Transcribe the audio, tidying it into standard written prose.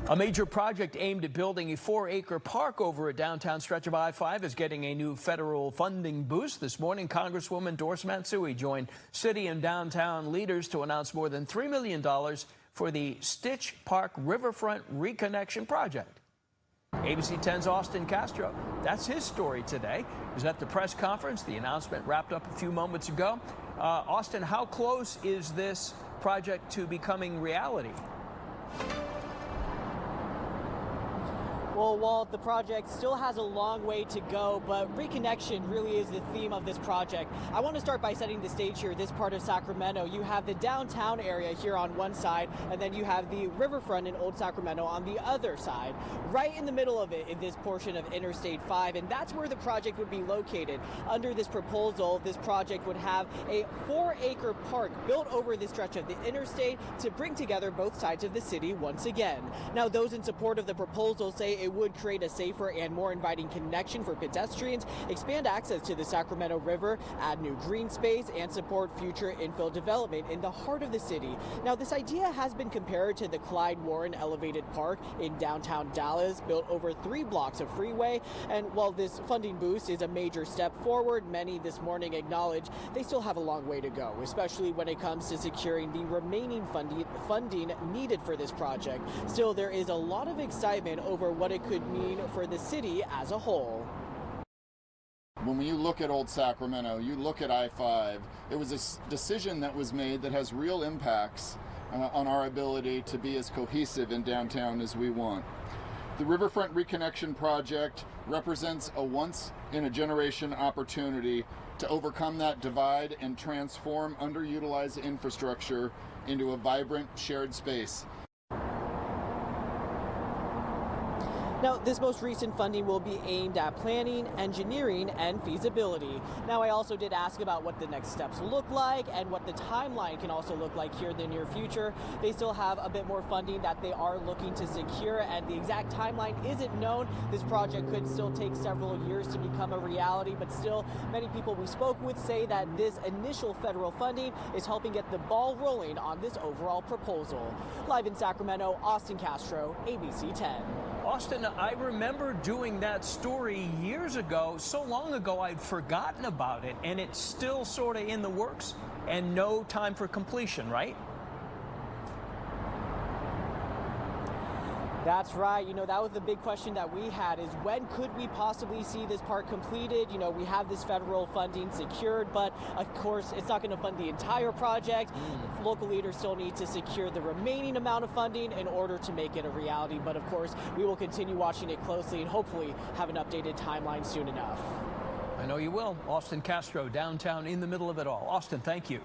A major project aimed at building a 4-acre park over a downtown stretch of I-5 is getting a new federal funding boost. This morning, Congresswoman Doris Matsui joined city and downtown leaders to announce more than $3 million for the Stitch Park Riverfront Reconnection project. ABC 10's Austin Castro, that's his story today. He was at the press conference. The announcement wrapped up a few moments ago. Austin, how close is this project to becoming reality? Well, Walt, the project still has a long way to go, but reconnection really is the theme of this project. I want to start by setting the stage here. This part of Sacramento, you have the downtown area here on one side, and then you have the riverfront in Old Sacramento on the other side. Right in the middle of it is this portion of Interstate 5, and that's where the project would be located. Under this proposal, this project would have a 4-acre park built over this stretch of the interstate to bring together both sides of the city once again. Now, those in support of the proposal say it would create a safer and more inviting connection for pedestrians, expand access to the Sacramento River, add new green space, and support future infill development in the heart of the city. Now, this idea has been compared to the Clyde Warren Elevated Park in downtown Dallas, built over 3 blocks of freeway. And while this funding boost is a major step forward, many this morning acknowledge they still have a long way to go, especially when it comes to securing the remaining funding needed for this project. Still, there is a lot of excitement over what it could mean for the city as a whole. When you look at Old Sacramento, you look at I-5, it was a decision that was made that has real impacts on our ability to be as cohesive in downtown as we want. The Riverfront Reconnection Project represents a once-in-a-generation opportunity to overcome that divide and transform underutilized infrastructure into a vibrant shared space. Now, this most recent funding will be aimed at planning, engineering, and feasibility. Now, I also did ask about what the next steps look like and what the timeline can also look like here in the near future. They still have a bit more funding that they are looking to secure, and the exact timeline isn't known. This project could still take several years to become a reality, but still, many people we spoke with say that this initial federal funding is helping get the ball rolling on this overall proposal. Live in Sacramento, Austin Castro, ABC 10. Austin, I remember doing that story years ago. So long ago, I'd forgotten about it, and it's still sort of in the works and no time for completion, right? That's right. You know, that was the big question that we had, is when could we possibly see this park completed? You know, we have this federal funding secured, but of course, it's not going to fund the entire project. Local leaders still need to secure the remaining amount of funding in order to make it a reality. But of course, we will continue watching it closely and hopefully have an updated timeline soon enough. I know you will. Austin Castro, downtown in the middle of it all. Austin, thank you.